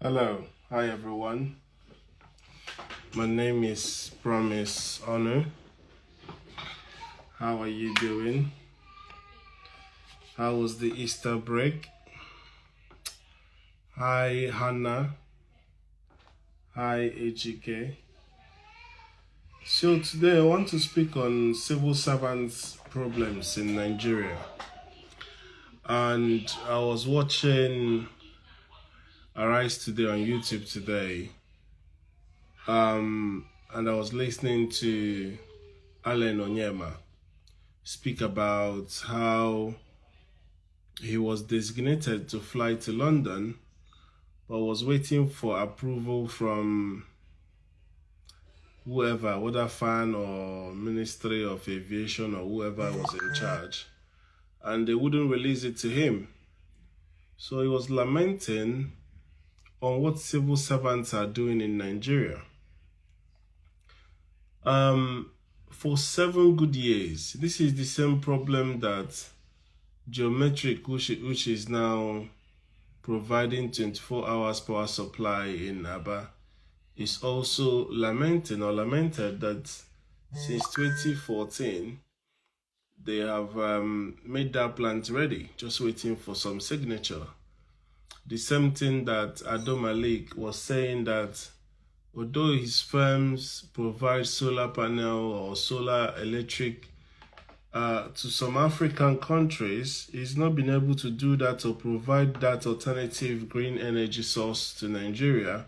Hello, hi everyone. My name is Promise Honor. How are you doing? How was the Easter break? Hi Hannah. Hi HGK. So today I want to speak on civil servants' problems in Nigeria. And I was watching Arise Today on YouTube today. And I was listening to Allen Onyema speak about how he was designated to fly to London, but was waiting for approval from whoever, whether FAN or Ministry of Aviation or whoever was in charge, and they wouldn't release it to him. So he was lamenting on what civil servants are doing in Nigeria. For 7 good years, this is the same problem that Geometric, which is now providing 24 hours power supply in Aba, is also lamented that since 2014, they have made that plant ready, just waiting for some signature. The same thing that Ado Malik was saying, that although his firms provide solar panel or solar electric to some African countries, he's not been able to do that or provide that alternative green energy source to Nigeria,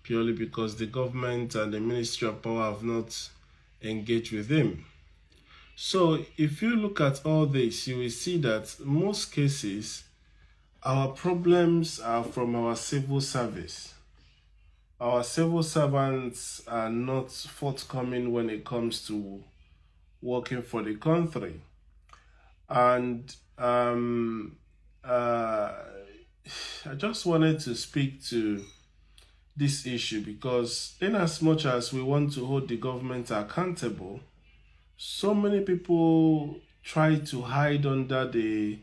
purely because the government and the Ministry of Power have not engaged with him. So if you look at all this, you will see that most cases, our problems are from our civil service. Our civil servants are not forthcoming when it comes to working for the country. And I just wanted to speak to this issue because in as much as we want to hold the government accountable, so many people try to hide under the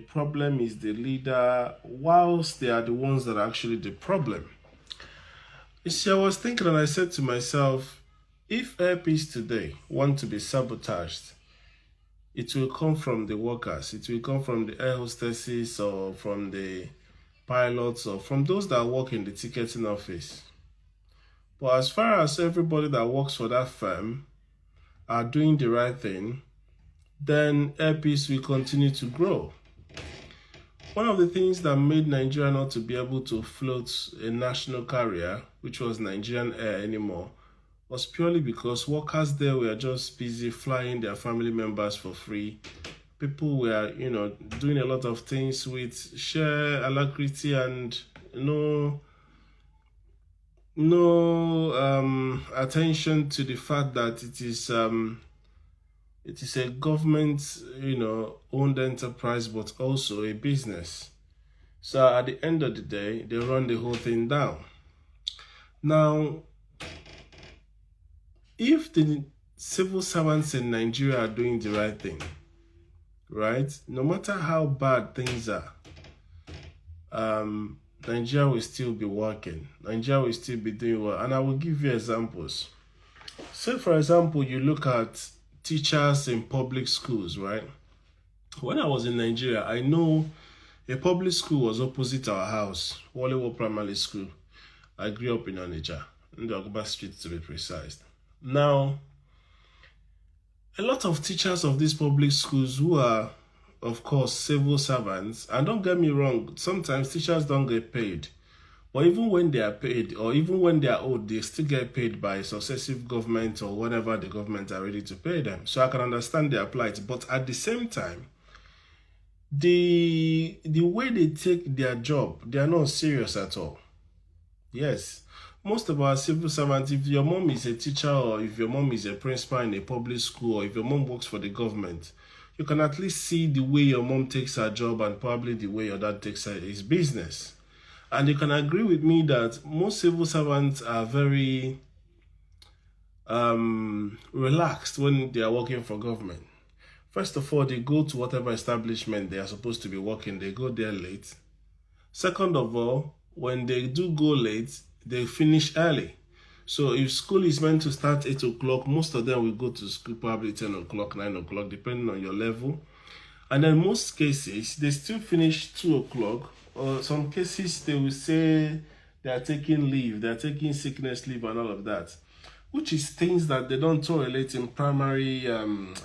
problem is the leader, whilst they are the ones that are actually the problem. You see, I was thinking and I said to myself, if airpeace today want to be sabotaged, it will come from the workers, it will come from the air hostesses or from the pilots or from those that work in the ticketing office. But as far as everybody that works for that firm are doing the right thing, then airpeace will continue to grow. One of the things that made Nigeria not to be able to float a national carrier, which was Nigerian Air anymore, was purely because workers there were just busy flying their family members for free. People were, doing a lot of things with sheer alacrity and no attention to the fact that it is a government, owned enterprise, but also a business. So at the end of the day, they run the whole thing down. Now, if the civil servants in Nigeria are doing the right thing, right, no matter how bad things are, Nigeria will still be working. Nigeria will still be doing well. And I will give you examples. Say, for example, you look at teachers in public schools, right? When I was in Nigeria, I know a public school was opposite our house, Wallywood Primary School. I grew up in Onitsha, in the Oguba Street to be precise. Now, a lot of teachers of these public schools who are, of course, civil servants, and don't get me wrong, sometimes teachers don't get paid. But even when they are paid, or even when they are old, they still get paid by successive government or whatever the government are ready to pay them. So I can understand their plight. But at the same time, the way they take their job, they are not serious at all. Yes. Most of our civil servants, if your mom is a teacher or if your mom is a principal in a public school or if your mom works for the government, you can at least see the way your mom takes her job and probably the way your dad takes his business. And you can agree with me that most civil servants are very relaxed when they are working for government. First of all, they go to whatever establishment they are supposed to be working, they go there late. Second of all, when they do go late, they finish early. So if school is meant to start 8 o'clock, most of them will go to school probably 10 o'clock, 9 o'clock, depending on your level. And then most cases, they still finish 2 o'clock. Or some cases, they will say they are taking leave, they are taking sickness leave and all of that, which is things that they don't tolerate in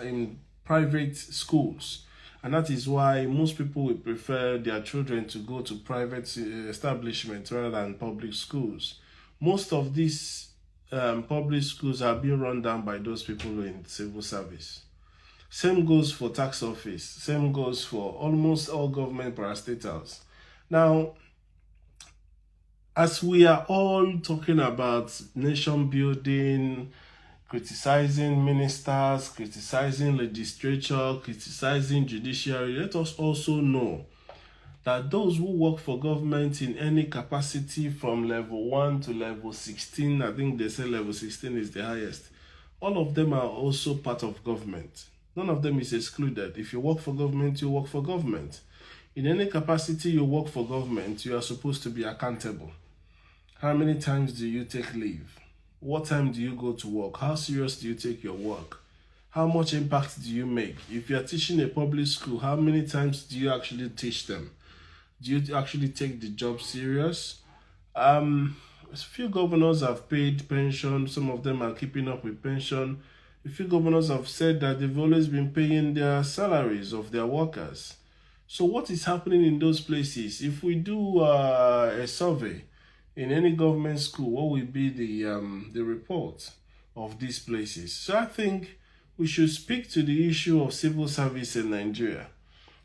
in private schools. And that is why most people will prefer their children to go to private establishments rather than public schools. Most of these public schools are being run down by those people in civil service. Same goes for tax office. Same goes for almost all government parastatals. Now, as we are all talking about nation building, criticizing ministers, criticizing legislature, criticizing judiciary, let us also know that those who work for government in any capacity from level 1 to level 16, I think they say level 16 is the highest, all of them are also part of government. None of them is excluded. If you work for government, you work for government. In any capacity you work for government, you are supposed to be accountable. How many times do you take leave? What time do you go to work? How serious do you take your work? How much impact do you make? If you are teaching a public school, how many times do you actually teach them? Do you actually take the job serious? A few governors have paid pension. Some of them are keeping up with pension. A few governors have said that they've always been paying their salaries of their workers. So what is happening in those places? If we do a survey in any government school, what will be the report of these places? So I think we should speak to the issue of civil service in Nigeria.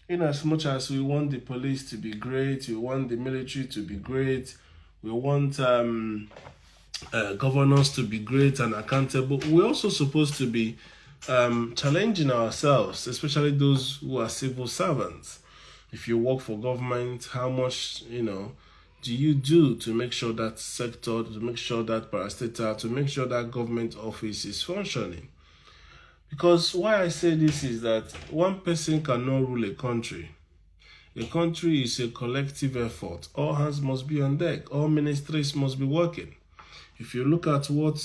In as much as we want the police to be great, we want the military to be great, we want governors to be great and accountable, we're also supposed to be challenging ourselves, especially those who are civil servants. If you work for government, how much, do you do to make sure that sector, to make sure that parastatal, to make sure that government office is functioning? Because why I say this is that one person cannot rule a country. A country is a collective effort. All hands must be on deck. All ministries must be working. If you look at what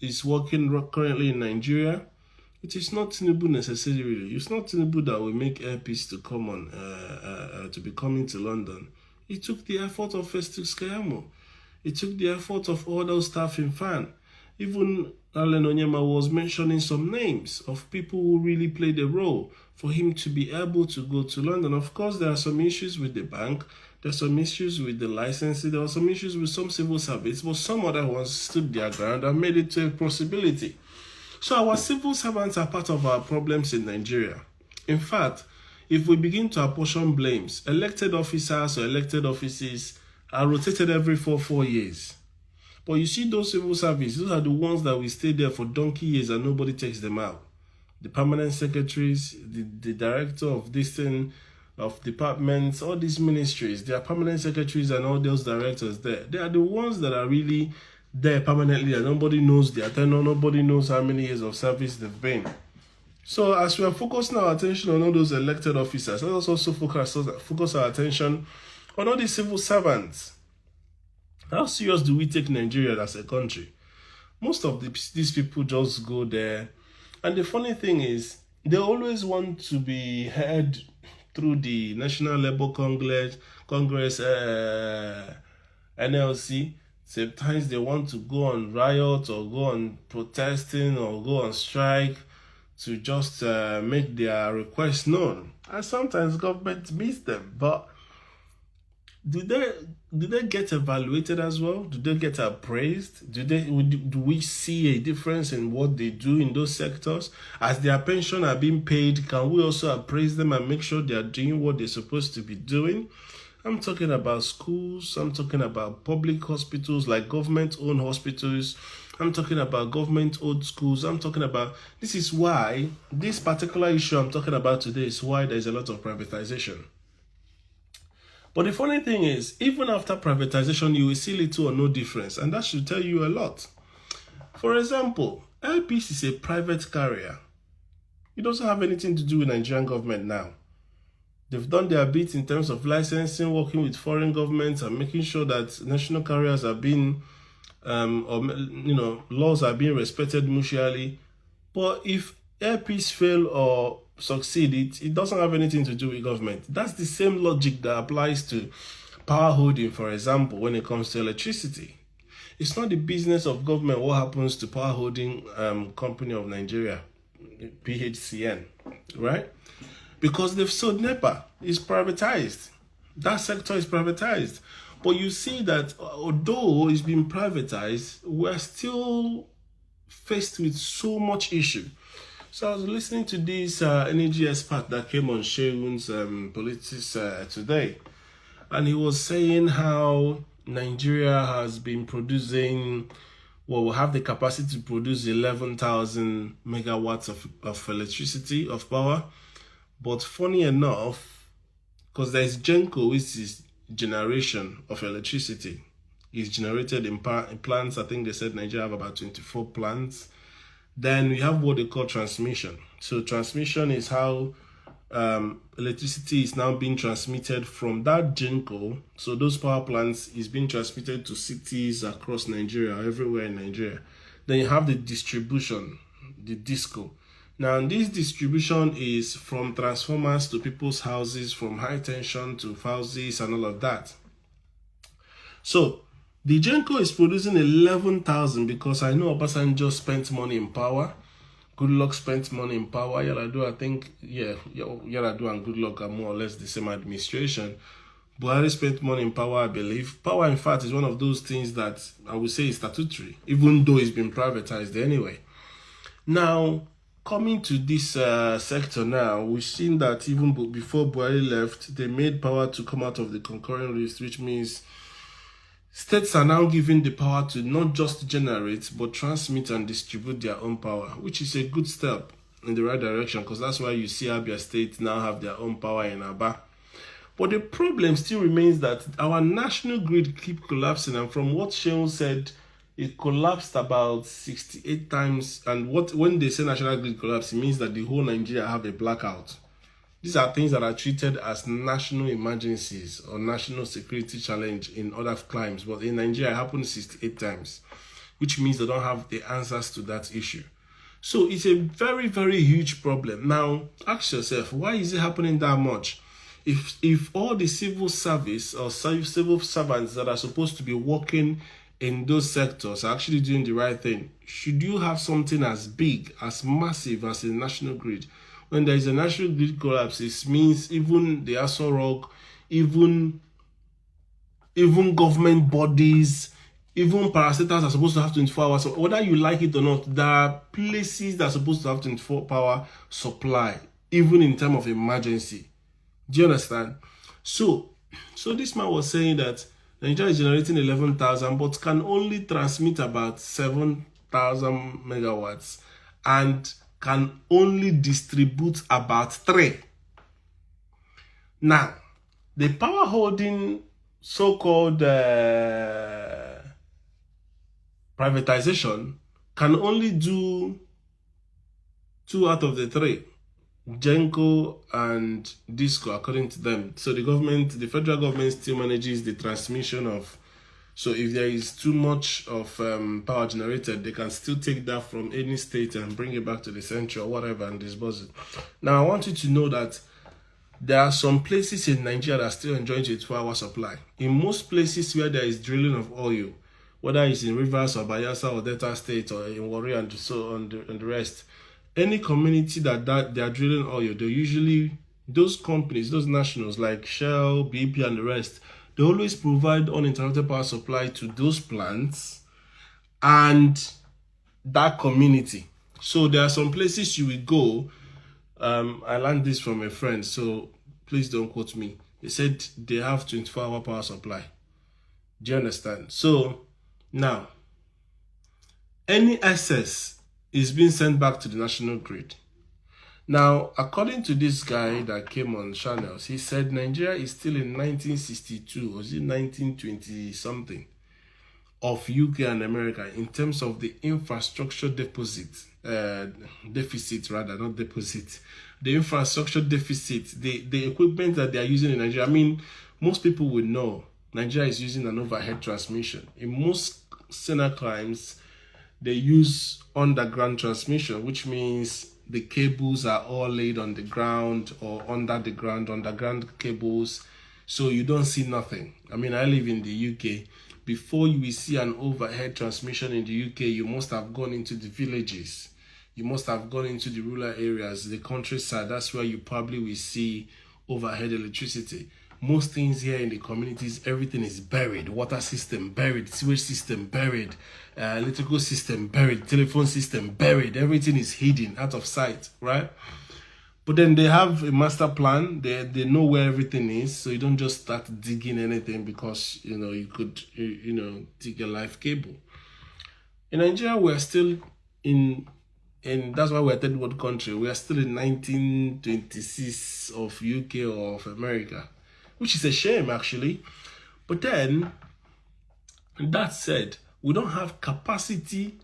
is working currently in Nigeria, it is not Tinubu necessarily. It's not Tinubu that will make airpeace to come on, to be coming to London. It took the effort of Festus Keyamo. It took the effort of all those staff in FAN. Even Allen Onyema was mentioning some names of people who really played a role for him to be able to go to London. Of course, there are some issues with the bank. There are some issues with the licensing. There are some issues with some civil service. But some other ones stood their ground and made it to a possibility. So our civil servants are part of our problems in Nigeria. In fact, if we begin to apportion blames, elected officers or elected offices are rotated every 4 years. But you see those civil service, those are the ones that will stay there for donkey years and nobody takes them out. The permanent secretaries, the director of this thing, of departments, all these ministries, they are permanent secretaries and all those directors there. They are the ones that are really there permanently and nobody knows their tenure, nobody knows how many years of service they've been. So as we are focusing our attention on all those elected officers, let us also focus our attention on all these civil servants. How serious do we take Nigeria as a country? Most of these people just go there. And the funny thing is, they always want to be heard through the National Labour Congress, NLC. Sometimes they want to go on riot or go on protesting or go on strike to just make their requests known. And sometimes government meets them, but do they get evaluated as well? Do they get appraised? Do we see a difference in what they do in those sectors? As their pension are being paid, can we also appraise them and make sure they are doing what they're supposed to be doing? I'm talking about schools. I'm talking about public hospitals, like government-owned hospitals. I'm talking about government-owned schools. This is why this particular issue I'm talking about today is why there's a lot of privatization. But the funny thing is, even after privatization, you will see little or no difference, and that should tell you a lot. For example, airpeace is a private carrier. It doesn't have anything to do with Nigerian government now. They've done their bit in terms of licensing, working with foreign governments, and making sure that national carriers are being, laws are being respected mutually. But if Air Peace fail or succeed, it doesn't have anything to do with government. That's the same logic that applies to power holding, for example, when it comes to electricity. It's not the business of government what happens to power holding company of Nigeria, PHCN, right? Because they've sold NEPA. It's privatized. That sector is privatized. But you see that although it's been privatized, we're still faced with so much issue. So I was listening to this energy expert that came on Shegun's Politics today, and he was saying how Nigeria has been producing, well, will have the capacity to produce 11,000 megawatts of electricity, of power. But funny enough, because there's GENCO, which is generation of electricity, is generated in plants. I think they said Nigeria have about 24 plants. Then we have what they call transmission. So transmission is how electricity is now being transmitted from that GENCO. So those power plants is being transmitted to cities across Nigeria, everywhere in Nigeria. Then you have the distribution, the DISCO. Now this distribution is from transformers to people's houses, from high tension to houses and all of that. So the GENCO is producing 11,000 because I know Obasanjo spent money in power. Goodluck spent money in power. Yar'Adua, I think, Yar'Adua and Goodluck are more or less the same administration. Buhari spent money in power, I believe. Power, in fact, is one of those things that I would say is statutory, even though it's been privatized anyway. Now, coming to this sector now, we've seen that even before Buhari left, they made power to come out of the concurrent list, which means states are now given the power to not just generate, but transmit and distribute their own power, which is a good step in the right direction, because that's why you see Abia State now have their own power in Aba. But the problem still remains that our national grid keep collapsing, and from what Shehu said, it collapsed about 68 times. And when they say national grid collapse, it means that the whole Nigeria have a blackout. These are things that are treated as national emergencies or national security challenge in other climes. But in Nigeria, it happened 68 times, which means they don't have the answers to that issue. So it's a very, very huge problem. Now, ask yourself, why is it happening that much? If all the civil service or civil servants that are supposed to be working in those sectors are actually doing the right thing, should you have something as big, as massive as a national grid? When there is a national grid collapse, it means even the Aso Rock, even government bodies, even parastatals are supposed to have 24 hours. So whether you like it or not, there are places that are supposed to have 24-hour supply, even in time of emergency. Do you understand? So this man was saying that Nigeria is generating 11,000, but can only transmit about 7,000 megawatts and can only distribute about 3. Now, the power holding so-called privatization can only do 2 out of the 3. GENCO and DISCO, according to them. So the federal government still manages the transmission of, so if there is too much of power generated, they can still take that from any state and bring it back to the central or whatever and disburse it. Now, I want you to know that there are some places in Nigeria that are still enjoying 24-hour supply. In most places where there is drilling of oil, whether it's in Rivers or Bayelsa or Delta State or in Warri and so on the rest, any community that they are drilling oil, they usually, those companies, those nationals like Shell, BP and the rest, they always provide uninterrupted power supply to those plants and that community. So there are some places you will go, I learned this from a friend, so please don't quote me. They said they have 24-hour power supply. Do you understand? So now, any excess is being sent back to the national grid. Now, according to this guy that came on channels, he said Nigeria is still in 1962, or is it 1920 something, of UK and America in terms of the infrastructure deficit, the infrastructure deficit, the equipment that they are using in Nigeria. I mean, most people would know Nigeria is using an overhead transmission. In most Sena climes, they use underground transmission, which means the cables are all laid on the ground or under the ground, underground cables, so you don't see nothing. I mean, I live in the UK. Before you will see an overhead transmission in the UK, you must have gone into the villages. You must have gone into the rural areas, the countryside. That's where you probably will see overhead electricity. Most things here in the communities, everything is buried. Water system buried, sewage system buried, electrical system buried, telephone system buried. Everything is hidden, out of sight, right? But then they have a master plan. They know where everything is, so you don't just start digging anything because you could dig a live cable. In Nigeria, we are still in, and that's why we're a third world country. We are still in 1926 of UK or of America, which is a shame actually. But then, that said, we don't have capacity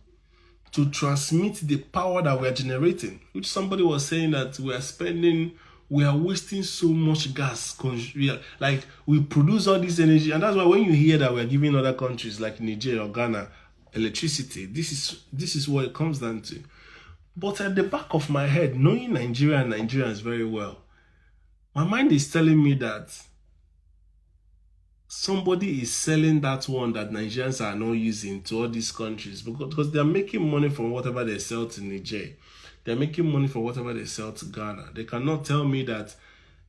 to transmit the power that we're generating, which somebody was saying that we are wasting so much gas. Like, we produce all this energy, and that's why when you hear that we're giving other countries like Niger or Ghana electricity, this is what it comes down to. But at the back of my head, knowing Nigeria and Nigerians very well, my mind is telling me that somebody is selling that one that Nigerians are not using to all these countries because they're making money from whatever they sell to Niger. They're making money from whatever they sell to Ghana. They cannot tell me that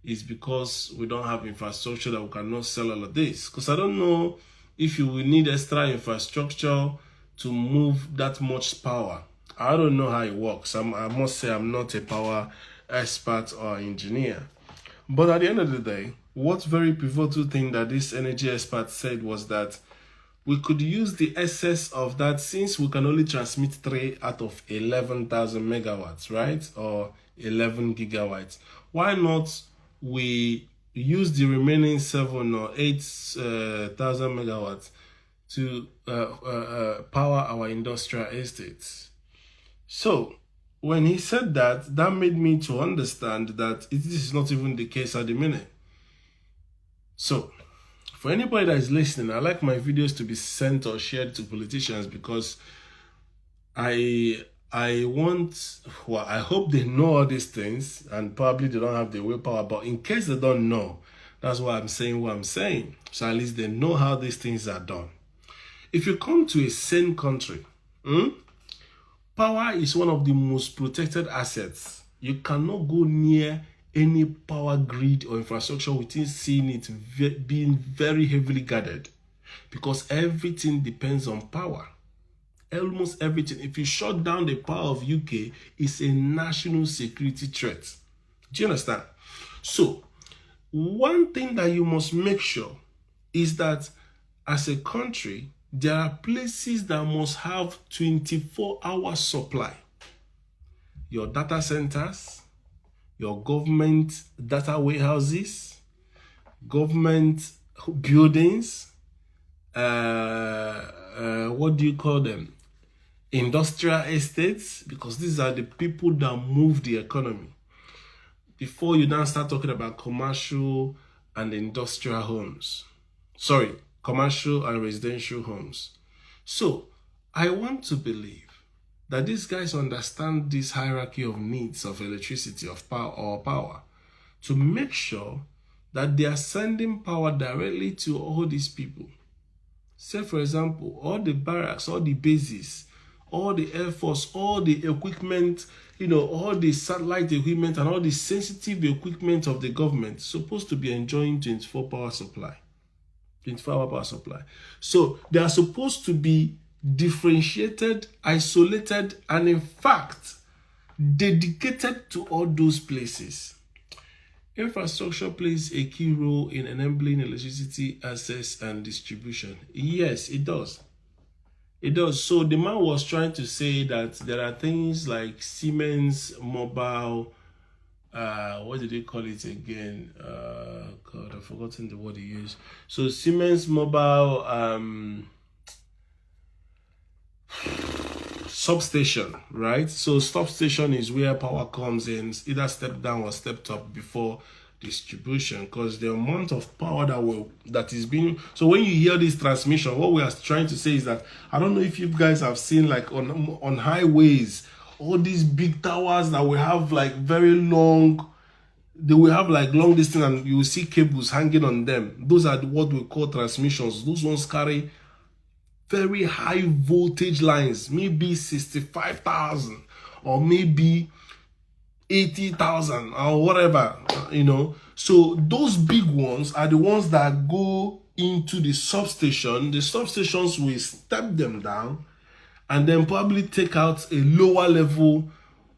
it's because we don't have infrastructure that we cannot sell all of this. Because I don't know if you will need extra infrastructure to move that much power. I don't know how it works. I must say I'm not a power expert or engineer. But at the end of the day, what very pivotal thing that this energy expert said was that we could use the excess of that, since we can only transmit 3 out of 11,000 megawatts, right? Or 11 gigawatts. Why not we use the remaining 7 or 8,000 megawatts to power our industrial estates? So, when he said that, that made me to understand that this is not even the case at the minute. So, for anybody that is listening, I like my videos to be sent or shared to politicians because I hope they know all these things, and probably they don't have the willpower, but in case they don't know, that's why I'm saying what I'm saying. So at least they know how these things are done. If you come to a sane country, power is one of the most protected assets. You cannot go near any power grid or infrastructure without seeing it being very heavily guarded, because everything depends on power. Almost everything. If you shut down the power of UK, it's a national security threat. Do you understand? So, one thing that you must make sure is that as a country, there are places that must have 24-hour supply. Your data centers, your government data warehouses, government buildings, what do you call them? Industrial estates, because these are the people that move the economy. Before you now start talking about commercial and industrial homes. Sorry, commercial and residential homes. So, I want to believe that these guys understand this hierarchy of needs of electricity, of power, to make sure that they are sending power directly to all these people. Say, for example, all the barracks, all the bases, all the air force, all the equipment, all the satellite equipment and all the sensitive equipment of the government supposed to be enjoying 24-hour power supply. 24-hour power supply. So they are supposed to be differentiated, isolated, and in fact, dedicated to all those places. Infrastructure plays a key role in enabling electricity access and distribution. Yes, it does. It does. So the man was trying to say that there are things like Siemens Mobile, what did they call it again? God, I've forgotten the word he used. So Siemens Mobile, substation, right? So substation is where power comes in, either step down or stepped up before distribution, because the amount of power that is being, so when you hear this transmission, what we are trying to say is that, I don't know if you guys have seen, like on highways, all these big towers that will have like very long, they will have like long distance, and you will see cables hanging on them. Those are what we call transmissions. Those ones carry very high voltage lines, maybe 65,000 or maybe 80,000 or whatever, you know. So those big ones are the ones that go into the substation. The substations will step them down and then probably take out a lower level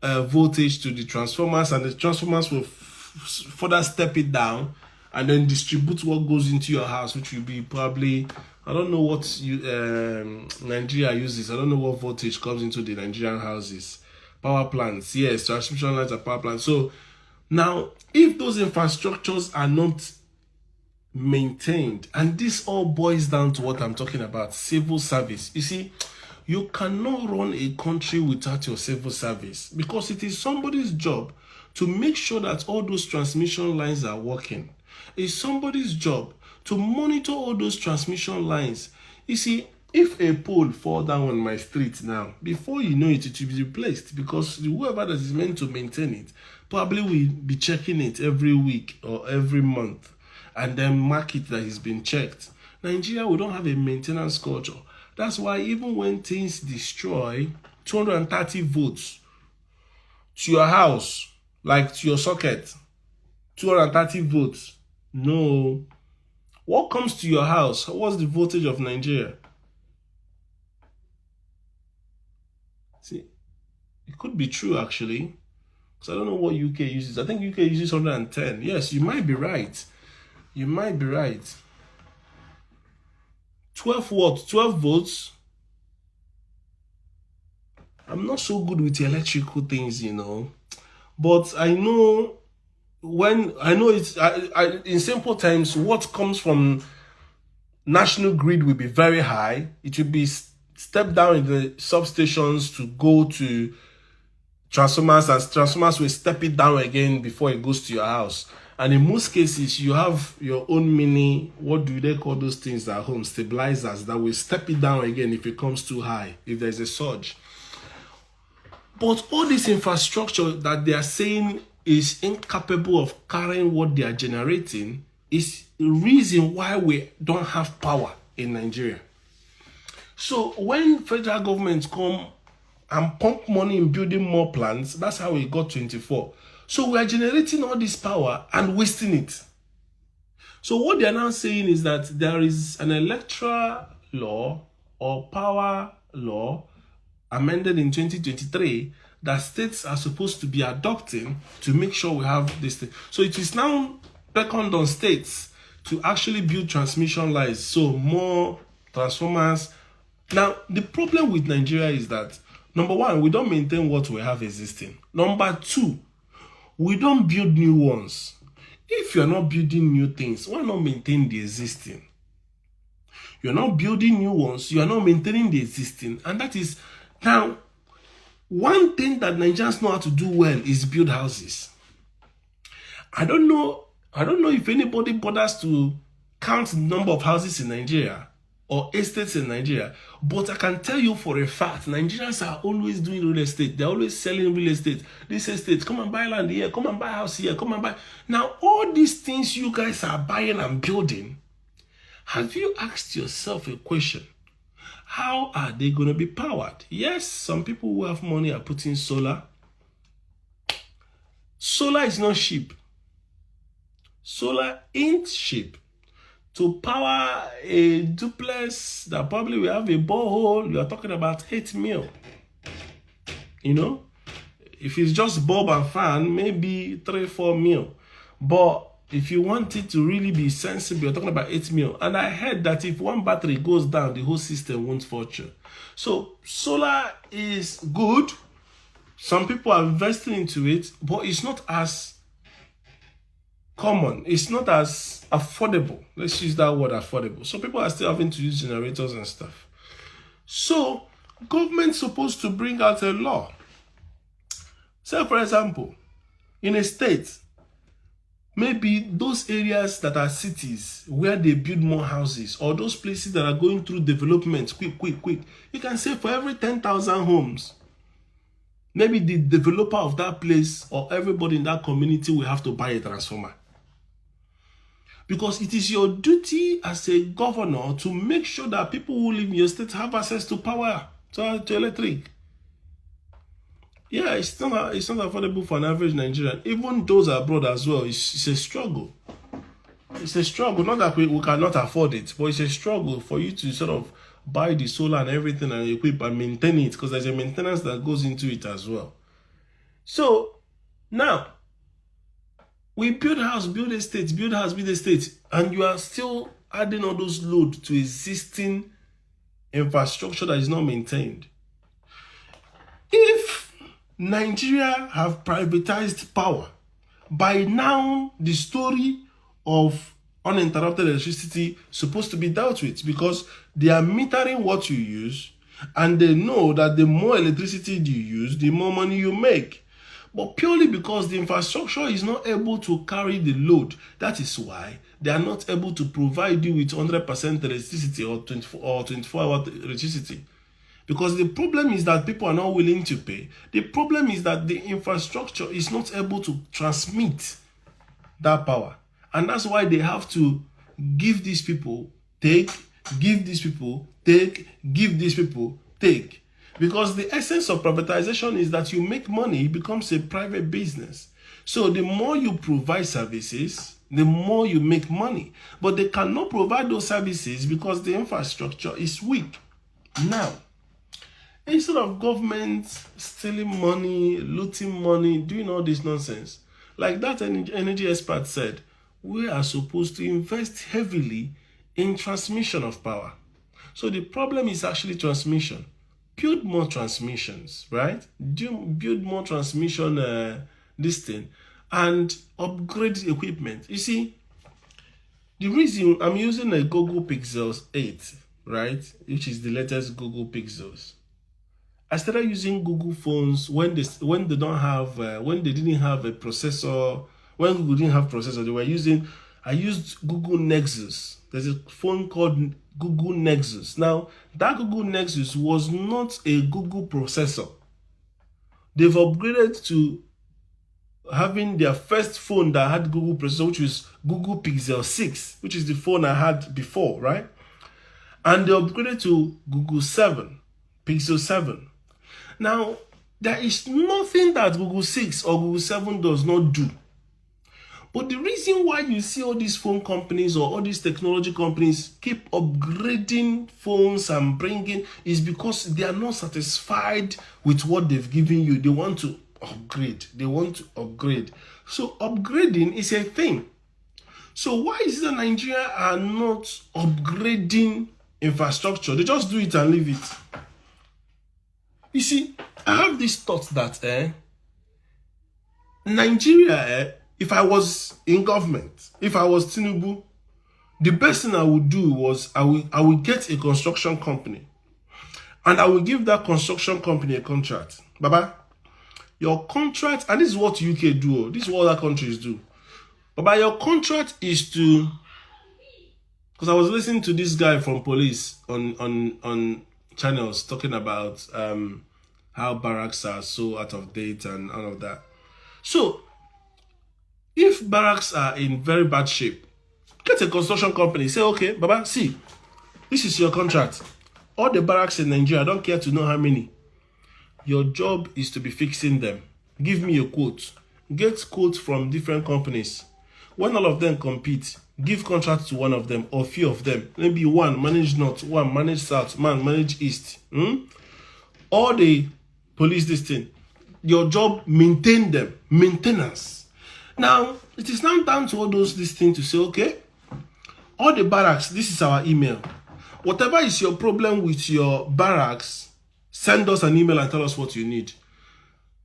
voltage to the transformers, and the transformers will further step it down and then distribute what goes into your house, which will be probably, I don't know what Nigeria uses. I don't know what voltage comes into the Nigerian houses. Power plants, yes, transmission lines are power plants. So now, if those infrastructures are not maintained, and this all boils down to what I'm talking about, civil service. You see, you cannot run a country without your civil service, because it is somebody's job to make sure that all those transmission lines are working. It's somebody's job to monitor all those transmission lines. You see, if a pole fall down on my street now, before you know it, it will be replaced, because whoever that is meant to maintain it probably will be checking it every week or every month and then mark it that it's been checked. Nigeria, we don't have a maintenance culture. That's why even when things destroy 230 volts to your house, like to your socket, 230 volts, no. What comes to your house? What's the voltage of Nigeria? See, it could be true actually, because I don't know what UK uses. I think UK uses 110. Yes, you might be right. You might be right. 12 watts, 12 volts. I'm not so good with electrical things, you know, but I know it's in simple terms, what comes from national grid will be very high. It will be stepped down in the substations to go to transformers, and transformers will step it down again before it goes to your house. And in most cases, you have your own mini, what do they call those things at home, stabilizers, that will step it down again if it comes too high, if there's a surge. But all this infrastructure that they are saying is incapable of carrying what they are generating is the reason why we don't have power in Nigeria. So when federal governments come and pump money in building more plants, that's how we got 24. So we are generating all this power and wasting it. So what they are now saying is that there is an electoral law or power law amended in 2023 that states are supposed to be adopting to make sure we have this thing. So it is now beckoned on states to actually build transmission lines, so more transformers. Now, the problem with Nigeria is that, number one, we don't maintain what we have existing. Number two, we don't build new ones. If you're not building new things, why not maintain the existing? You're not building new ones, you're not maintaining the existing. And that is, now, one thing that Nigerians know how to do well is build houses. I don't know if anybody bothers to count the number of houses in Nigeria or estates in Nigeria, but I can tell you for a fact, Nigerians are always doing real estate. They're always selling real estate. This estate, come and buy land here, come and buy a house here, come and buy. Now, all these things you guys are buying and building, have you asked yourself a question? How are they going to be powered? Yes, some people who have money are putting solar. Solar is not cheap. Solar ain't cheap. To power a duplex that probably will have a borehole, you're talking about 8 mil. You know, if it's just bulb and fan, maybe 3-4 mil. But if you want it to really be sensible, you're talking about 8 mil. And I heard that if one battery goes down, the whole system won't function. So solar is good. Some people are investing into it, but it's not as common. It's not as affordable. Let's use that word, affordable. So people are still having to use generators and stuff. So government's supposed to bring out a law. Say, for example, in a state, maybe those areas that are cities where they build more houses, or those places that are going through development quick, you can say for every 10,000 homes, maybe the developer of that place or everybody in that community will have to buy a transformer. Because it is your duty as a governor to make sure that people who live in your state have access to power, to electric. Yeah, it's not affordable for an average Nigerian. Even those abroad as well, it's a struggle. It's a struggle. Not that we cannot afford it, but it's a struggle for you to sort of buy the solar and everything and equip and maintain it, because there's a maintenance that goes into it as well. So now, we build house, build estate, build house, build estate, and you are still adding all those load to existing infrastructure that is not maintained. If Nigeria have privatized power, by now the story of uninterrupted electricity supposed to be dealt with, because they are metering what you use, and they know that the more electricity you use, the more money you make. But purely because the infrastructure is not able to carry the load, that is why they are not able to provide you with 100% electricity or 24-hour electricity. Because the problem is that people are not willing to pay. The problem is that the infrastructure is not able to transmit that power. And that's why they have to give these people, take, give these people, take, give these people, take. Because the essence of privatization is that you make money, it becomes a private business. So the more you provide services, the more you make money. But they cannot provide those services because the infrastructure is weak. Now, instead of government stealing money, looting money, doing all this nonsense, like that energy expert said, we are supposed to invest heavily in transmission of power. So the problem is actually transmission. Build more transmissions, right? Build more transmission this thing, and upgrade the equipment. You see, the reason I'm using a Google Pixel 8, right, which is the latest Google Pixels. I started using Google phones when they didn't have a processor. When Google didn't have processor, I used Google Nexus. There's a phone called Google Nexus. Now, that Google Nexus was not a Google processor. They've upgraded to having their first phone that had Google processor, which was Google Pixel 6, which is the phone I had before, right? And they upgraded to Google 7, Pixel 7. Now, there is nothing that Google 6 or Google 7 does not do. But the reason why you see all these phone companies or all these technology companies keep upgrading phones and bringing is because they are not satisfied with what they've given you. They want to upgrade. So upgrading is a thing. So why is it that Nigeria are not upgrading infrastructure? They just do it and leave it. You see, I have this thought that Nigeria, if I was in government, if I was Tinubu, the best thing I would do was I will get a construction company, and I will give that construction company a contract. Baba, your contract, and this is what UK do, this is what other countries do. Baba, your contract is to, because I was listening to this guy from police on channels talking about how barracks are so out of date and all of that. So, if barracks are in very bad shape, get a construction company. Say, okay, Baba, see, this is your contract. All the barracks in Nigeria, I don't care to know how many. Your job is to be fixing them. Give me a quote. Get quotes from different companies. When all of them compete, give contracts to one of them or few of them. Maybe one manage north, one manage south, man manage east. All the police this thing. Your job, maintain them. Maintenance. Now, it is now down to all this thing to say, okay, all the barracks, this is our email. Whatever is your problem with your barracks, send us an email and tell us what you need.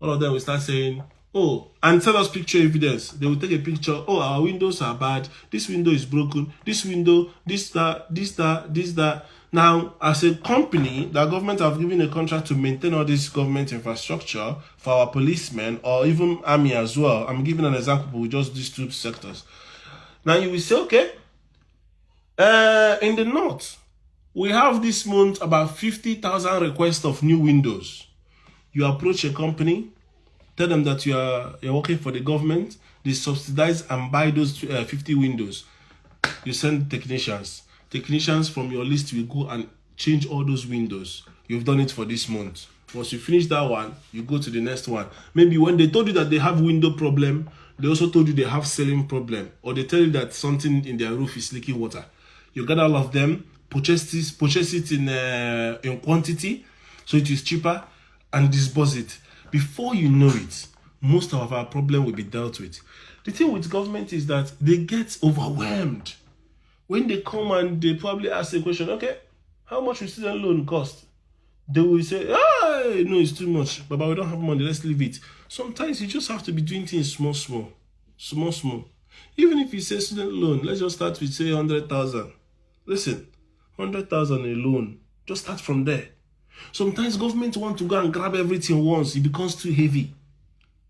All of them will start saying, Oh, and tell us picture evidence. They will take a picture. Oh, our windows are bad. This window is broken. This window, this, that, this, that, this, that. Now, as a company, the government have given a contract to maintain all this government infrastructure for our policemen or even army as well. I'm giving an example with just these two sectors. Now, you will say, okay, in the north, we have this month about 50,000 requests of new windows. You approach a company, tell them that you're working for the government, they subsidize and buy those 50 windows. You send technicians. Technicians from your list will go and change all those windows. You've done it for this month. Once you finish that one, you go to the next one. Maybe when they told you that they have window problem, they also told you they have ceiling problem, or they tell you that something in their roof is leaking water. You gather all of them, purchase it in quantity, so it is cheaper, and disburse it. Before you know it, most of our problem will be dealt with. The thing with government is that they get overwhelmed. When they come and they probably ask a question, okay, how much will student loan cost? They will say, no, it's too much, but we don't have money, let's leave it. Sometimes you just have to be doing things small. Even if you say student loan, let's just start with, say, 100,000. Listen, 100,000 a loan, just start from there. Sometimes government want to go and grab everything once, it becomes too heavy.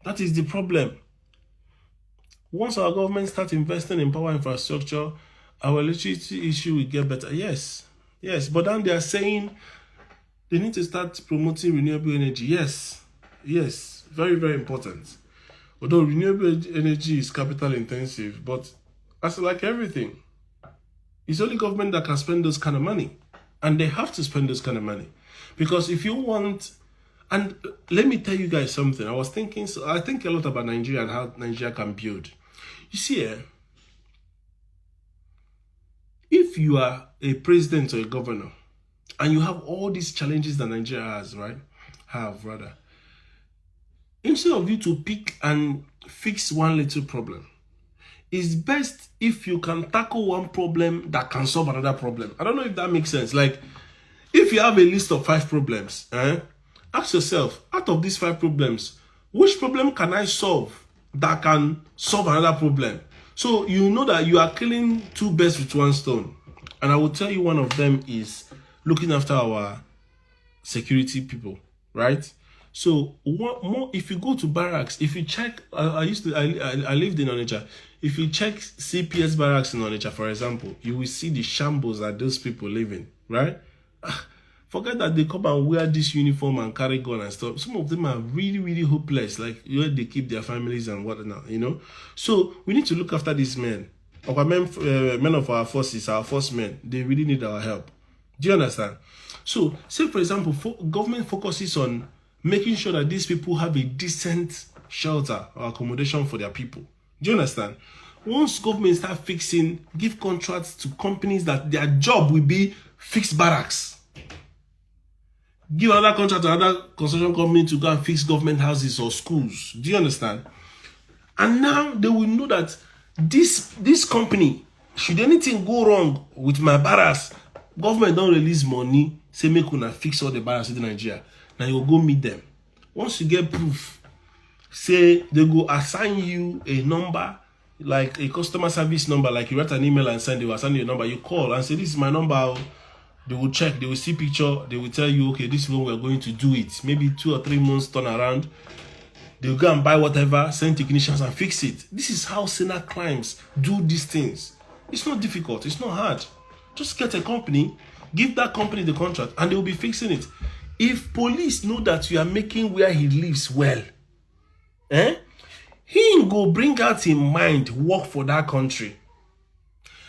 That is the problem. Once our government starts investing in power infrastructure, our electricity issue will get better. Yes, but then they are saying they need to start promoting renewable energy. Yes, very, very important. Although renewable energy is capital intensive, but as like everything, it's only government that can spend those kind of money. And they have to spend those kind of money. Because if you want, and let me tell you guys something. I think a lot about Nigeria and how Nigeria can build. You see, if you are a president or a governor, and you have all these challenges that Nigeria has, instead of you to pick and fix one little problem, it's best if you can tackle one problem that can solve another problem. I don't know if that makes sense. Like, if you have a list of 5 problems, ask yourself, out of these 5 problems, which problem can I solve that can solve another problem? So you know that you are killing 2 birds with 1 stone. And I will tell you one of them is looking after our security people, right? So if you go to barracks, if you check, I lived in Onitsha. If you check CPS barracks in Onitsha, for example, you will see the shambles that those people live in, right? Forget that they come and wear this uniform and carry gun and stuff. Some of them are really, really hopeless, like where they keep their families and whatnot, you know? So we need to look after these men. Our men of our forces, our first men, they really need our help. Do you understand? So, say for example, government focuses on making sure that these people have a decent shelter or accommodation for their people. Do you understand? Once government start give contracts to companies that their job will be fix barracks. Give another contract to another construction company to go and fix government houses or schools. Do you understand? And now they will know that this company, should anything go wrong with my barracks, government don't release money, say make una fix all the barracks in Nigeria. Now you go meet them. Once you get proof, say they go assign you a number, like a customer service number, like you write an email and they will assign you a number. You call and say, this is my number. They will check, they will see picture, they will tell you, okay, this is when we're going to do it. Maybe 2 or 3 months turn around. They'll go and buy whatever, send technicians and fix it. This is how Sena Crimes do these things. It's not difficult, it's not hard. Just get a company, give that company the contract, and they will be fixing it. If police know that you are making where he lives well, he go bring out in mind work for that country.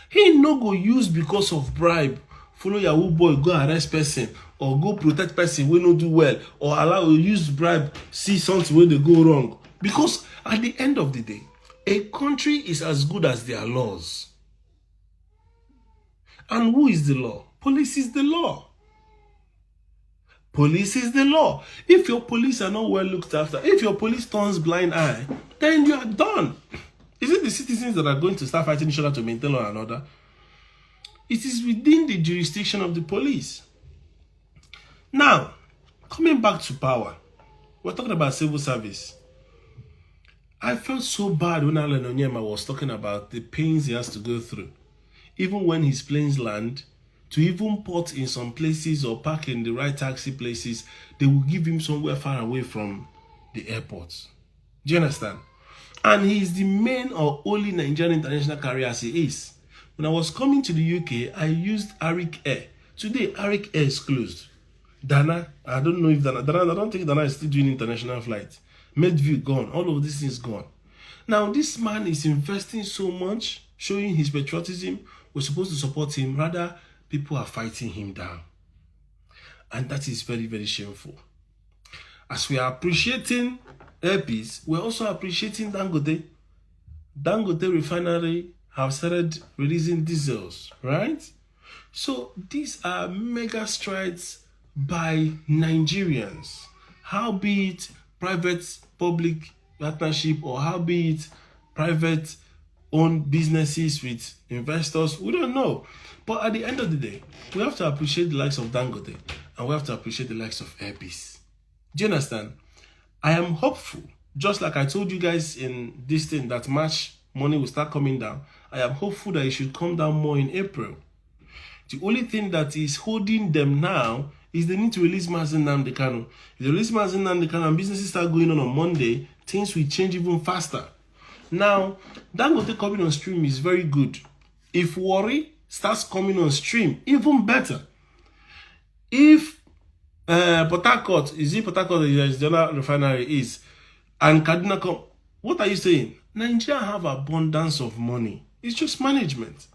He no go use because of bribe, follow Yahoo boy, go arrest person, or go protect person wey no do well, or allow use bribe, see something wey dey go wrong. Because at the end of the day, a country is as good as their laws. And who is the law? Police is the law. Police is the law. If your police are not well looked after, if your police turns blind eye, then you are done. Is it the citizens that are going to start fighting each other to maintain law and order? It is within the jurisdiction of the police. Now, coming back to power, we're talking about civil service. I felt so bad when Alan Onyema was talking about the pains he has to go through. Even when his planes land, to even port in some places or park in the right taxi places, they will give him somewhere far away from the airport. Do you understand? And he is the main or only Nigerian international carrier as he is. When I was coming to the UK, I used Arik Air. Today, Arik Air is closed. Dana, I don't know if Dana, I don't think Dana is still doing international flights. Medview gone, all of these things gone. Now, this man is investing so much, showing his patriotism. We're supposed to support him. Rather, people are fighting him down. And that is very, very shameful. As we are appreciating Airpeace, we're also appreciating Dangote. Dangote refinery have started releasing diesels, right? So these are mega strides by Nigerians. How be it private-public partnership or how be it private-owned businesses with investors, we don't know. But at the end of the day, we have to appreciate the likes of Dangote and we have to appreciate the likes of Airpeace. Do you understand? I am hopeful, just like I told you guys in this thing that March money will start coming down. I am hopeful that it should come down more in April. The only thing that is holding them now is they need to release Mazi Nnamdi Kanu. If they release Mazi Nnamdi Kanu and businesses start going on Monday, things will change even faster. Now, Dangote coming on stream is very good. If Warri starts coming on stream, even better. If Port Harcourt, is it Port Harcourt the other refinery is, and Kaduna come, what are you saying? Nigeria have abundance of money. It's just management.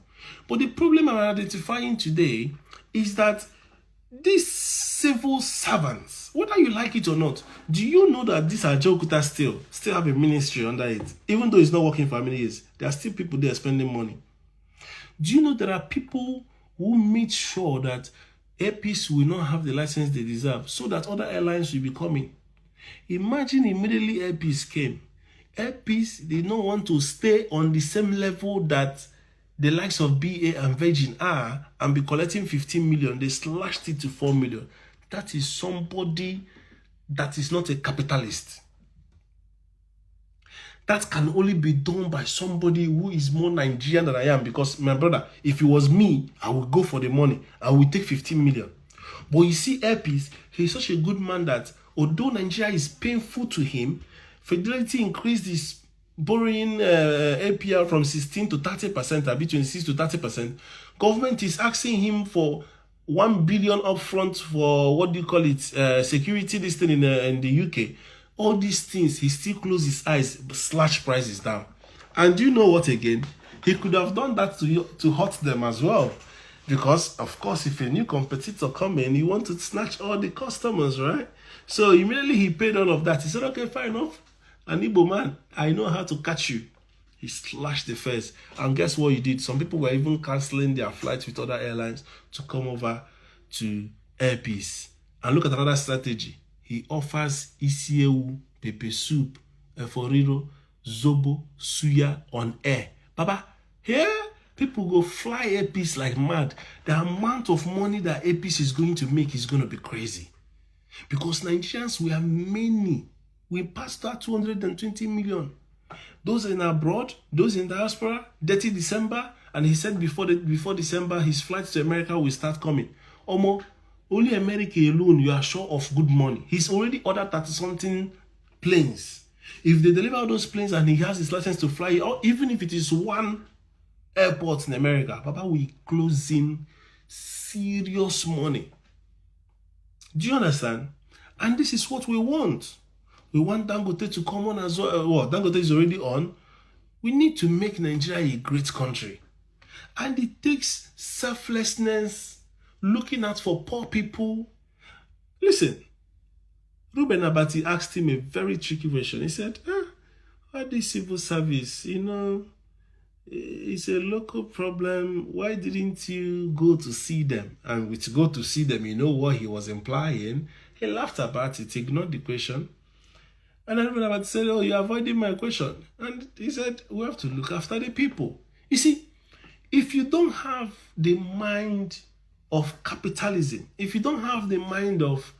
But the problem I'm identifying today is that these civil servants, whether you like it or not, do you know that this Ajaokuta still have a ministry under it? Even though it's not working for many years, there are still people there spending money. Do you know there are people who made sure that Airpeace will not have the license they deserve so that other airlines will be coming? Imagine immediately Airpeace came. Airpeace did not want to stay on the same level that the likes of BA and Virgin are and be collecting 15 million. They slashed it to 4 million. That is somebody that is not a capitalist. That can only be done by somebody who is more Nigerian than I am, because my brother, if it was me, I would go for the money. I would take 15 million. But you see, Airpeace, he's such a good man that although Nigeria is painful to him, Fidelity increased his borrowing APR from 16 to 30%, or between 6 to 30%. Government is asking him for 1 billion upfront for what do you call it, security this thing in the UK. All these things, he still closed his eyes, slash prices down. And do you know what again? He could have done that to hurt them as well. Because, of course, if a new competitor come in, he wants to snatch all the customers, right? So immediately he paid all of that. He said, okay, fine enough. And Igbo man, I know how to catch you. He slashed the fares. And guess what he did? Some people were even cancelling their flights with other airlines to come over to Airpeace. And look at another strategy. He offers Isiewu, pepper soup, eforiro, zobo, suya on air. Baba, here people go fly Airpeace like mad. The amount of money that Airpeace is going to make is going to be crazy. Because Nigerians, we are many. We passed that 220 million. Those in abroad, those in diaspora, 30 December, and he said before December, his flights to America will start coming. Only America alone, you are sure of good money. He's already ordered 30-something planes. If they deliver those planes and he has his license to fly, or even if it is one airport in America, Papa will close in serious money. Do you understand? And this is what we want. We want Dangote to come on as well. Well, Dangote is already on. We need to make Nigeria a great country. And it takes selflessness, looking out for poor people. Listen, Ruben Abati asked him a very tricky question. He said, why this civil service, it's a local problem. Why didn't you go to see them? And with go to see them, you know what he was implying. He laughed about it, ignored the question. And then Ruben Abati said, you're avoiding my question. And he said, we have to look after the people. You see, if you don't have the mind of capitalism, if you don't have the mind of,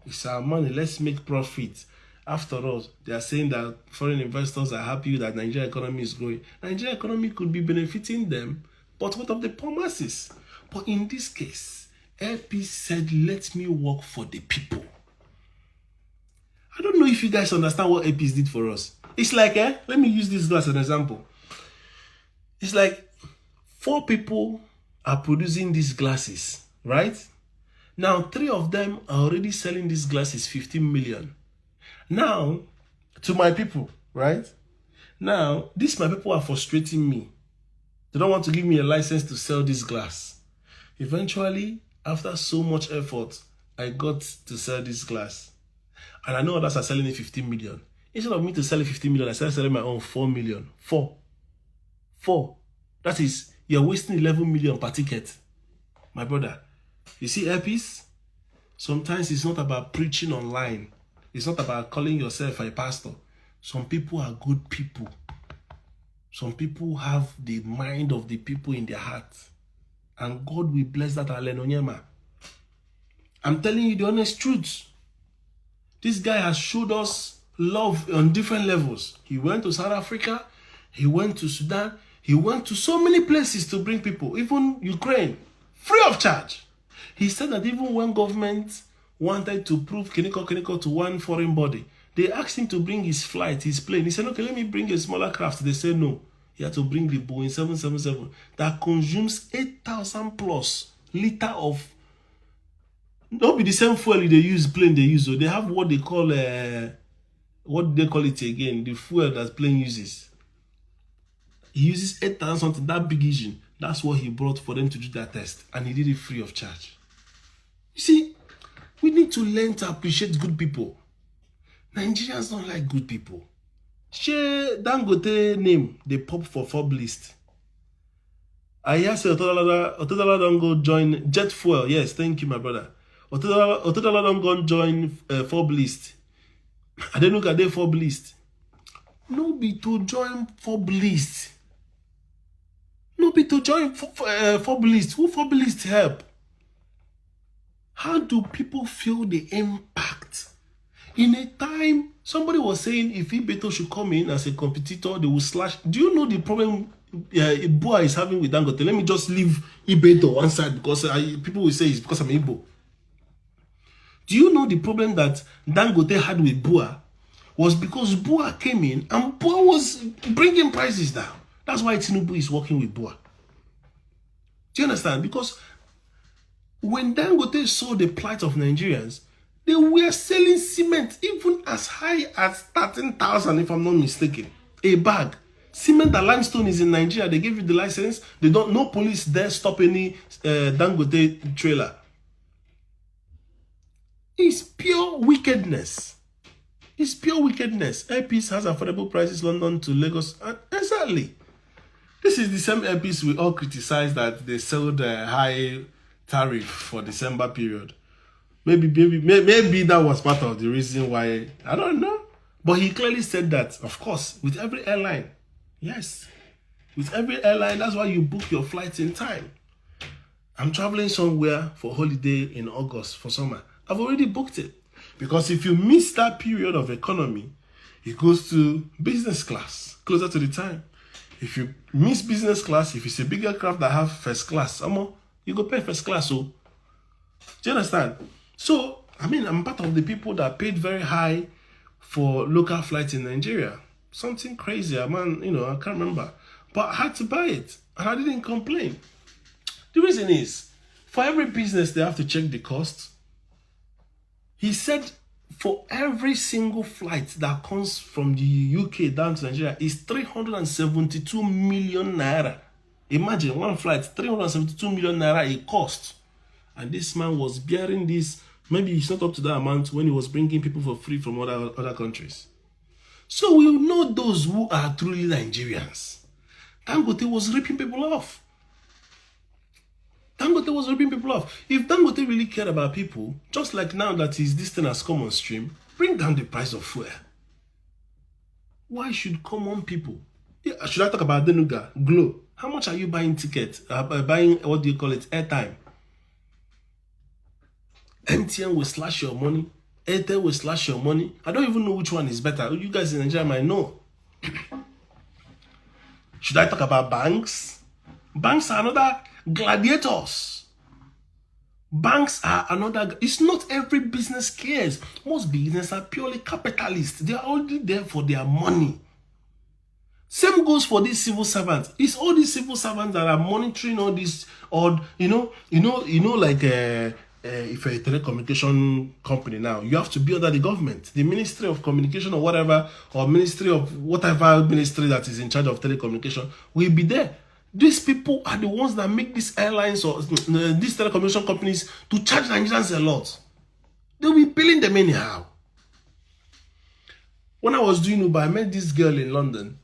it's our money, let's make profit, After all, they are saying that foreign investors are happy that Nigerian economy is growing. Nigerian economy could be benefiting them, but what of the poor masses? But in this case, LP said, let me work for the people. I don't know if you guys understand what APs did for us. It's like, let me use this glass as an example. It's like 4 people are producing these glasses, right? Now, 3 of them are already selling these glasses 15 million. Now, to my people, right? Now, these my people are frustrating me. They don't want to give me a license to sell this glass. Eventually, after so much effort, I got to sell this glass. And I know others are selling it 15 million. Instead of me to sell it 15 million, I started selling my own 4 million. 4. That is, you're wasting 11 million per ticket. My brother, you see LPs? Sometimes it's not about preaching online. It's not about calling yourself a pastor. Some people are good people. Some people have the mind of the people in their heart. And God will bless that Alenonyema. I'm telling you the honest truth. This guy has showed us love on different levels. He went to South Africa. He went to Sudan. He went to so many places to bring people, even Ukraine, free of charge. He said that even when government wanted to prove Kiniko to one foreign body, they asked him to bring his flight, his plane. He said, okay, let me bring a smaller craft. They said no. He had to bring the Boeing 777 that consumes 8,000 plus liter of, not be the same fuel they use, plane they use. So they have what they call, what they call it again, the fuel that plane uses. He uses 8,000 something, that big engine. That's what he brought for them to do that test. And he did it free of charge. You see, we need to learn to appreciate good people. Nigerians don't like good people. Share Dangote name, they pop for Forbes list. I hear say Otodala don't go join Jet Fuel. Yes, thank you, my brother. Otodala don't go join Forbes list. I don't look at the Forbes list. No be to join Forbes list. No be to join Forbes list. Who Forbes list help? How do people feel the impact? In a time, somebody was saying if Ibeto should come in as a competitor, they will slash. Do you know the problem Ibua is having with Dangote? Let me just leave Ibeto one side because people will say it's because I'm Igbo. Do you know the problem that Dangote had with Bua was because Bua came in and Bua was bringing prices down. That's why Tinubu is working with Bua. Do you understand? Because when Dangote saw the plight of Nigerians, they were selling cement even as high as 13,000, if I'm not mistaken, a bag. Cement and limestone is in Nigeria. They give you the license. They don't. No police there stop any Dangote trailer. It's pure wickedness. It's pure wickedness. Airpeace has affordable prices London to Lagos. Exactly. This is the same Airpeace we all criticize that they sold a high tariff for December period. Maybe that was part of the reason why. I don't know. But he clearly said that, of course, with every airline. Yes. With every airline, that's why you book your flights in time. I'm traveling somewhere for holiday in August for summer. I've already booked it. Because if you miss that period of economy, it goes to business class, closer to the time. If you miss business class, if it's a bigger craft that have first class, you go pay first class. So, do you understand? So, I mean, I'm part of the people that paid very high for local flights in Nigeria. Something crazy, I can't remember. But I had to buy it, and I didn't complain. The reason is, for every business, they have to check the cost. He said for every single flight that comes from the UK down to Nigeria is 372 million naira. Imagine one flight, 372 million naira it cost. And this man was bearing this, maybe it's not up to that amount when he was bringing people for free from other countries. So we know those who are truly Nigerians. Dangote was ripping people off. Dangote was ripping people off. If Dangote really cared about people, just like now that this thing has come on stream, bring down the price of fuel. Why should common people? Yeah, should I talk about Denuga, Glow? How much are you buying tickets? Buying, what do you call it, airtime? MTN will slash your money. Airtel will slash your money. I don't even know which one is better. You guys in Nigeria might know. Should I talk about banks? Banks are another gladiators. Banks are another. It's not every business cares. Most businesses are purely capitalists. They are only there for their money. Same goes for these civil servants. It's all these civil servants that are monitoring all this, or like if you're a telecommunication company now, you have to be under the government, the Ministry of Communication or whatever, or Ministry of whatever ministry that is in charge of telecommunication will be there. These people are the ones that make these airlines or these telecommunication companies to charge Nigerians a lot. They'll be billing them anyhow. When I was doing Uber, I met this girl in London.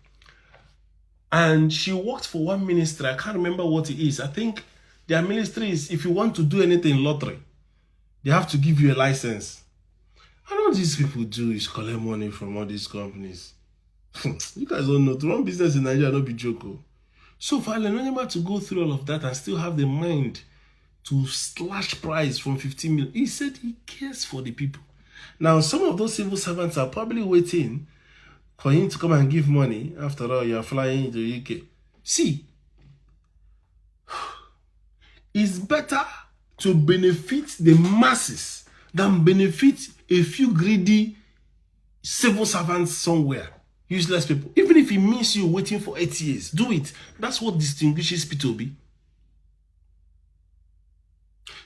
And she worked for one ministry. I can't remember what it is. I think their ministry is, if you want to do anything in lottery, they have to give you a license. And all these people do is collect money from all these companies. You guys don't know. To run business in Nigeria, don't be joking. So for Alenonyma to go through all of that and still have the mind to slash price from 15 million, he said he cares for the people. Now, some of those civil servants are probably waiting for him to come and give money. After all, you're flying to the UK. See, it's better to benefit the masses than benefit a few greedy civil servants somewhere. Useless people. Even if it means you waiting for 8 years, do it. That's what distinguishes P2B.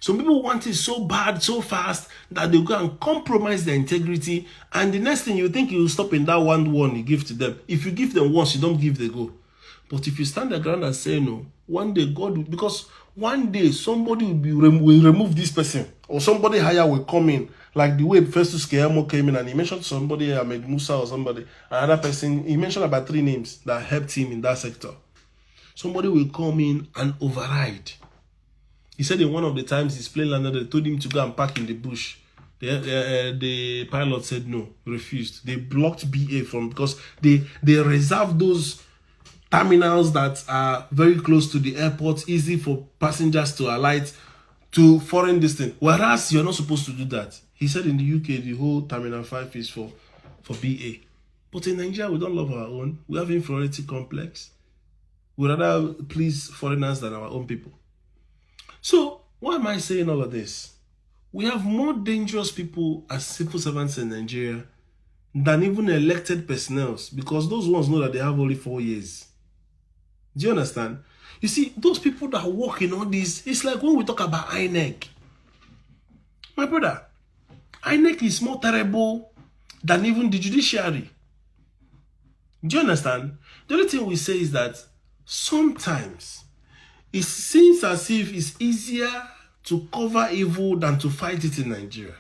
Some people want it so bad, so fast, that they go and compromise their integrity, and the next thing you think you will stop in that one you give to them. If you give them once, you don't give, they go. But if you stand the ground and say no, one day God will, because one day somebody will remove this person, or somebody higher will come in, like the way Festus Keyamo came in and he mentioned somebody, Ahmed Musa or somebody, another person, he mentioned about 3 names that helped him in that sector. Somebody will come in and override. He said in one of the times his plane landed, they told him to go and park in the bush. The pilot said no, refused. They blocked BA from, because they reserve those terminals that are very close to the airport, easy for passengers to alight, to foreign distance. Whereas you're not supposed to do that. He said in the UK, the whole Terminal 5 is for BA. But in Nigeria, we don't love our own. We have inferiority complex. We rather please foreigners than our own people. So, why am I saying all of this? We have more dangerous people as civil servants in Nigeria than even elected personnel, because those ones know that they have only 4 years. Do you understand? You see, those people that work in all this, it's like when we talk about INEC. My brother, INEC is more terrible than even the judiciary. Do you understand? The only thing we say is that sometimes it seems as if it's easier to cover evil than to fight it in Nigeria.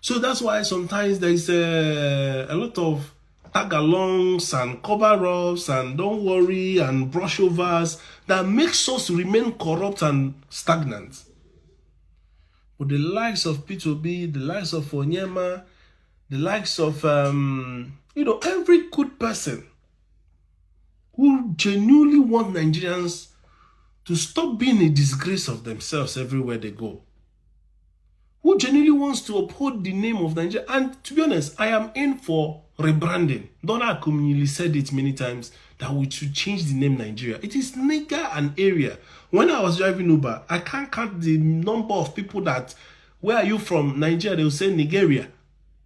So that's why sometimes there is a lot of tag-alongs and cover-ups and don't worry and brush-overs that makes us remain corrupt and stagnant. But the likes of P2B, the likes of Onyema, the likes of, every good person who genuinely want Nigerians to stop being a disgrace of themselves everywhere they go, who genuinely wants to uphold the name of Nigeria. And to be honest, I am in for rebranding. Donna Akumili said it many times that we should change the name Nigeria. It is Niger and area. When I was driving Uber, I can't count the number of people that, where are you from? Nigeria, they will say Nigeria.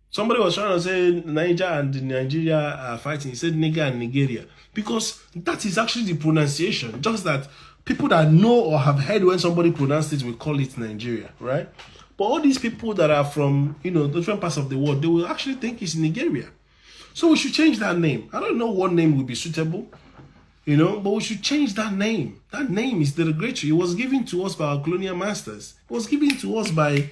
Somebody was trying to say Niger and Nigeria are fighting. He said Niger and Nigeria. Because that is actually the pronunciation. Just that people that know or have heard when somebody pronounced it will call it Nigeria, right? But all these people that are from, different parts of the world, they will actually think it's Nigeria. So we should change that name. I don't know what name would be suitable, but we should change that name. That name is derogatory. It was given to us by our colonial masters. It was given to us by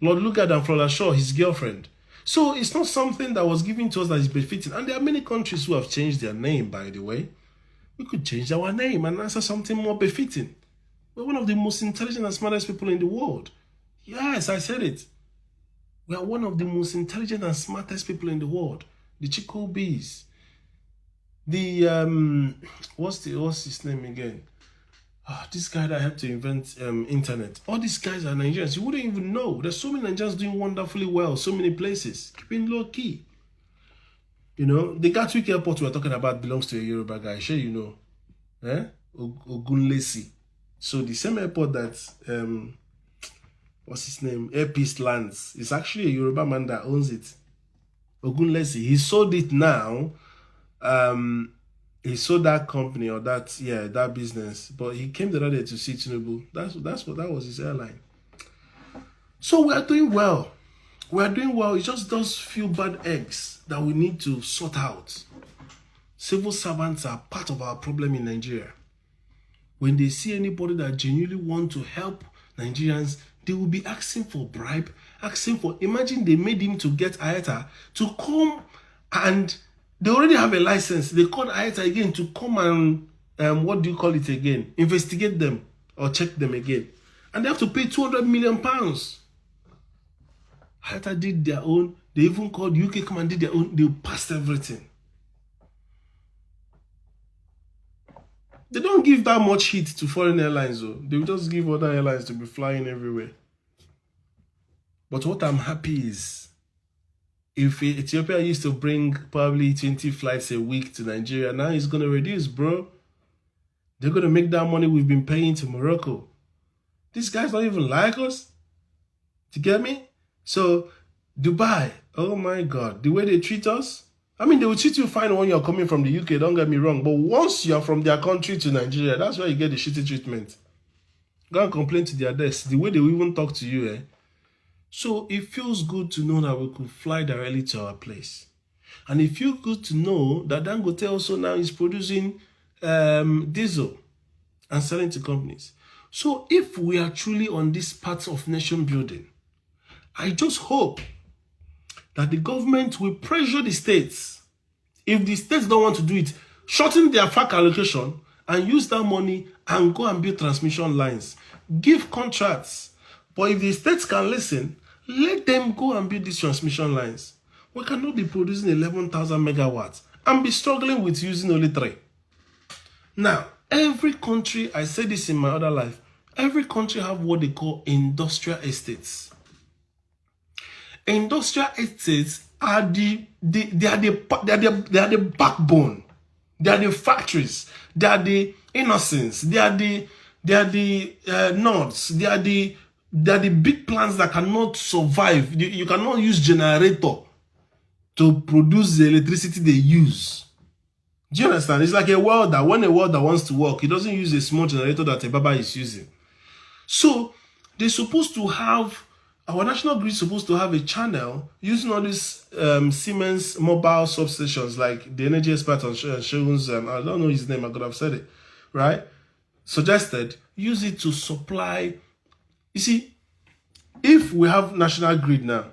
Lord Lugard and Flora Shaw, his girlfriend. So it's not something that was given to us that is befitting. And there are many countries who have changed their name, by the way. We could change our name and answer something more befitting. We're one of the most intelligent and smartest people in the world. Yes, I said it. We are one of the most intelligent and smartest people in the world. The Chico Bees. The, what's his name again? This guy that helped to invent internet. All these guys are Nigerians. You wouldn't even know. There's so many Nigerians doing wonderfully well. So many places. Keeping low key. You know, the Gatwick airport we're talking about belongs to a Yoruba guy. Sure you know. Ogunlesi. So the same airport that, what's his name? Air Peace lands. It's actually a Yoruba man that owns it. Ogunlesi. He sold it now. He sold that company or that business, but he came the other day to see Tinubu. That was his airline. So we are doing well. We are doing well. It's just those few bad eggs that we need to sort out. Civil servants are part of our problem in Nigeria. When they see anybody that genuinely want to help Nigerians, they will be asking for bribe, imagine they made him to get IATA to come, and they already have a license. They called IATA again to come and, what do you call it again? Investigate them or check them again. And they have to pay 200 million pounds. IATA did their own. They even called UK come and did their own. They passed everything. They don't give that much heat to foreign airlines though. They will just give other airlines to be flying everywhere. But what I'm happy is, if Ethiopia used to bring probably 20 flights a week to Nigeria, now it's going to reduce, bro. They're going to make that money we've been paying to Morocco. These guys don't even like us. Do you get me? So, Dubai, oh my God, the way they treat us. I mean, they will treat you fine when you're coming from the UK, don't get me wrong. But once you're from their country to Nigeria, that's where you get the shitty treatment. Go and complain to their desk. The way they will even talk to you, So it feels good to know that we could fly directly to our place. And it feels good to know that Dangote also now is producing diesel and selling to companies. So if we are truly on this path of nation building, I just hope that the government will pressure the states. If the states don't want to do it, shorten their FAC allocation and use that money and go and build transmission lines. Give contracts. But if the states can listen, let them go and build these transmission lines. We cannot be producing 11,000 megawatts and be struggling with using only 3. Now, every country, I said this in my other life, every country have what they call industrial estates. Industrial estates are the backbone. They are the factories. They are the innocents. They are the nodes. They are the big plants that cannot survive. You cannot use generator to produce the electricity they use. Do you understand? It's like a welder. When a welder wants to work, he doesn't use a small generator that a barber is using. So they're supposed to have, our national grid is supposed to have a channel using all these Siemens mobile substations, like the energy expert on Shogun's, I don't know his name, I could have said it, right? Suggested, use it to supply. You see, if we have national grid now,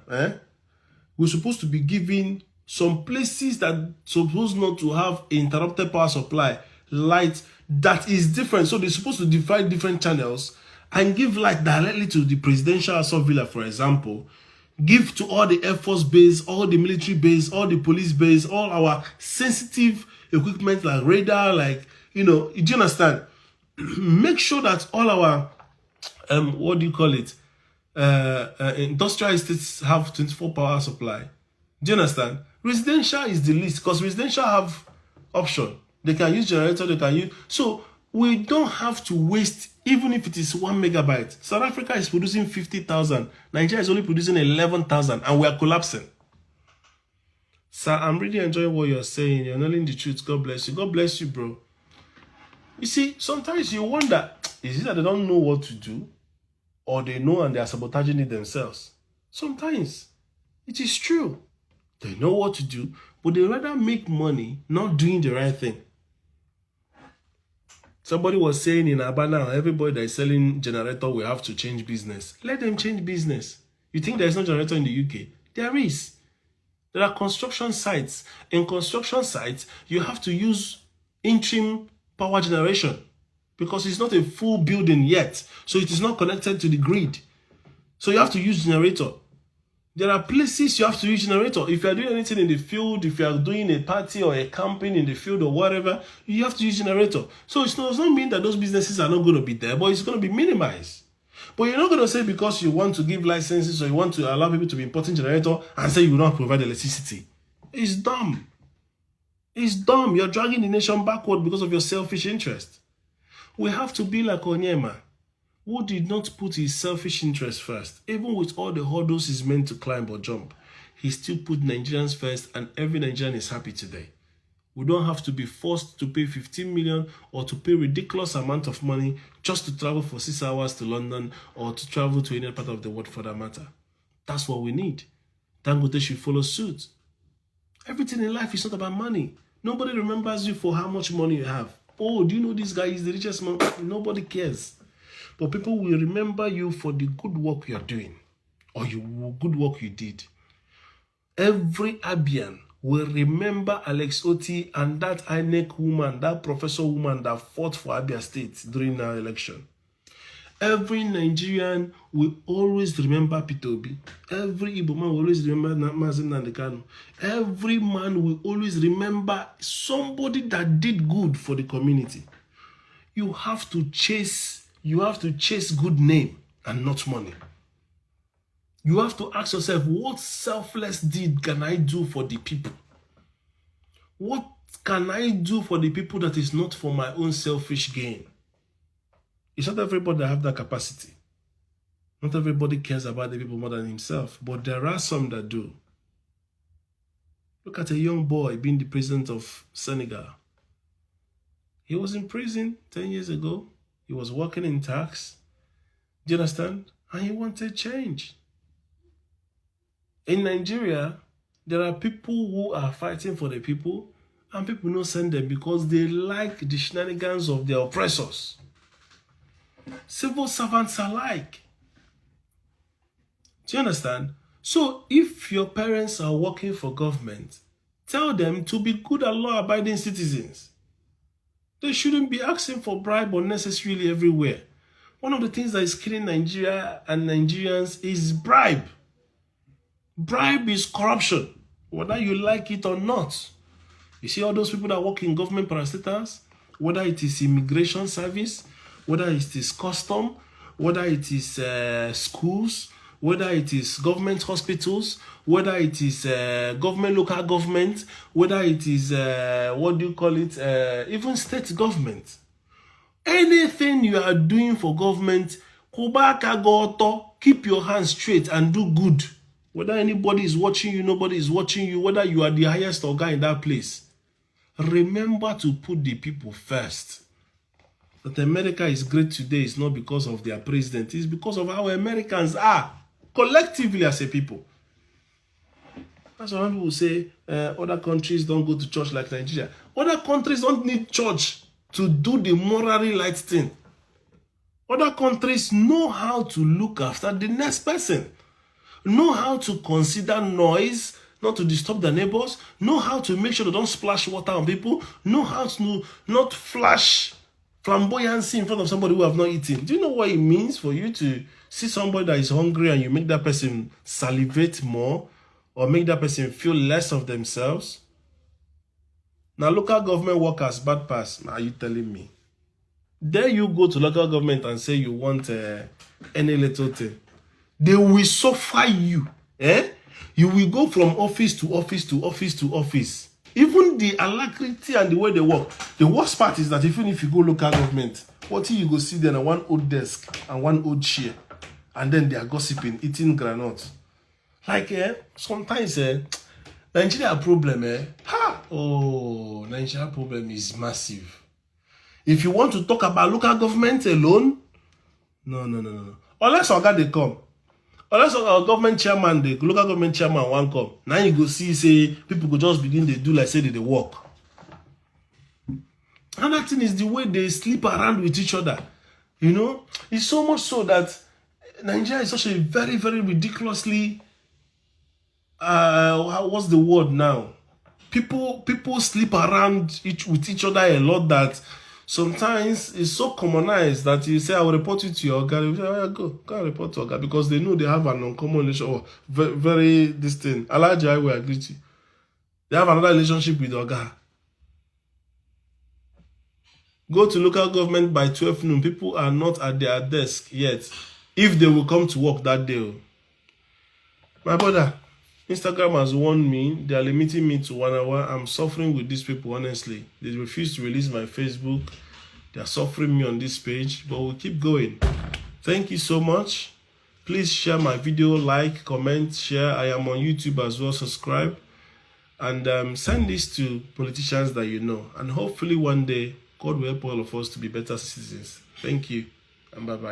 we're supposed to be giving some places that supposed not to have interrupted power supply, light that is different. So they're supposed to divide different channels and give light directly to the presidential assault villa, for example. Give to all the Air Force base, all the military base, all the police base, all our sensitive equipment like radar, like, do you understand? Make sure that all our what do you call it? Industrial estates have 24 power supply. Do you understand? Residential is the least, because residential have option. They can use generator, they can use. So we don't have to waste, even if it is 1 megabyte. South Africa is producing 50,000. Nigeria is only producing 11,000, and we are collapsing. Sir, I'm really enjoying what you're saying. You're knowing the truth. God bless you. God bless you, bro. You see, sometimes you wonder, is it that they don't know what to do? Or they know and they are sabotaging it themselves? Sometimes it is true. They know what to do, but they rather make money not doing the right thing. Somebody was saying in Aba now, everybody that is selling generator will have to change business. Let them change business. You think there is no generator in the UK? There is. There are construction sites. In construction sites, you have to use interim power generation because it's not a full building yet. So it is not connected to the grid. So you have to use generator. There are places you have to use generator. If you are doing anything in the field, if you are doing a party or a camping in the field or whatever, you have to use generator. So it does not mean that those businesses are not going to be there, but it's going to be minimized. But you're not going to say because you want to give licenses or you want to allow people to be importing generator and say you will not provide electricity. It's dumb. It's dumb. You're dragging the nation backward because of your selfish interest. We have to be like Onyema, who did not put his selfish interest first. Even with all the hurdles he's meant to climb or jump, he still put Nigerians first, and every Nigerian is happy today. We don't have to be forced to pay 15 million or to pay ridiculous amount of money just to travel for 6 hours to London or to travel to any part of the world for that matter. That's what we need. Dangote should follow suit. Everything in life is not about money. Nobody remembers you for how much money you have. Oh, do you know this guy is the richest man? Nobody cares. But people will remember you for the good work you are doing or good work you did. Every Abian will remember Alex Oti and that INEC woman, that professor woman that fought for Abia State during our election. Every Nigerian will always remember Peter Obi. Every Igbo man will always remember Mazi Nnamdi Kanu. Every man will always remember somebody that did good for the community. You have to chase good name and not money. You have to ask yourself, what selfless deed can I do for the people? What can I do for the people that is not for my own selfish gain? It's not everybody that have that capacity. Not everybody cares about the people more than himself, but there are some that do. Look at a young boy being the president of Senegal. He was in prison 10 years ago. He was working in tax. Do you understand? And he wanted change. In Nigeria, there are people who are fighting for the people, and people don't send them because they like the shenanigans of their oppressors. Civil servants alike. Do you understand? So if your parents are working for government, tell them to be good and law-abiding citizens. They shouldn't be asking for bribe unnecessarily everywhere. One of the things that is killing Nigeria and Nigerians is bribe. Bribe is corruption, whether you like it or not. You see all those people that work in government parastatals, whether it is immigration service, whether it is custom, whether it is schools, whether it is government hospitals, whether it is government, local government, whether it is, even state government. Anything you are doing for government, keep your hands straight and do good. Whether anybody is watching you, nobody is watching you, whether you are the highest guy in that place. Remember to put the people first. That America is great today is not because of their president. It's because of how Americans are collectively as a people. That's why people say other countries don't go to church like Nigeria. Other countries don't need church to do the morally right thing. Other countries know how to look after the next person. Know how to consider noise, not to disturb their neighbors. Know how to make sure they don't splash water on people. Know how to not flash flamboyancy in front of somebody who have not eaten. Do you know what it means for you to see somebody that is hungry and you make that person salivate more or make that person feel less of themselves? Now, local government workers, bad pass. Are you telling me? There you go to local government and say you want any little thing. They will suffer you. You will go from office to office to office to office. Even the alacrity and the way they work. The worst part is that even if you go local government, what you go see there one old desk and one old chair, and then they are gossiping, eating granite. Like sometimes Nigeria problem Nigeria problem is massive. If you want to talk about local government alone, no. Unless Oga they come. Unless our government chairman, the local government chairman won't come. Now you go see, say, people go just begin, they do like say they work. Another thing is the way they sleep around with each other. You know, it's so much so that Nigeria is such a very, very ridiculously, what's the word now? People sleep around with each other a lot that Sometimes it's so commonized that you say, I will report you to your guy. You say, oh, yeah, go and report to your guy, because they know they have an uncommon relationship. Oh, very this thing. Elijah, I will agree to you. They have another relationship with your guy. Go to local government by 12 noon. People are not at their desk yet. If they will come to work that day. My brother, Instagram has warned me. They are limiting me to 1 hour. I'm suffering with these people, honestly. They refuse to release my Facebook. They are suffering me on this page, but we'll keep going. Thank you so much. Please share my video, like, comment, share. I am on YouTube as well. Subscribe. And send this to politicians that you know. And hopefully one day, God will help all of us to be better citizens. Thank you, and bye-bye.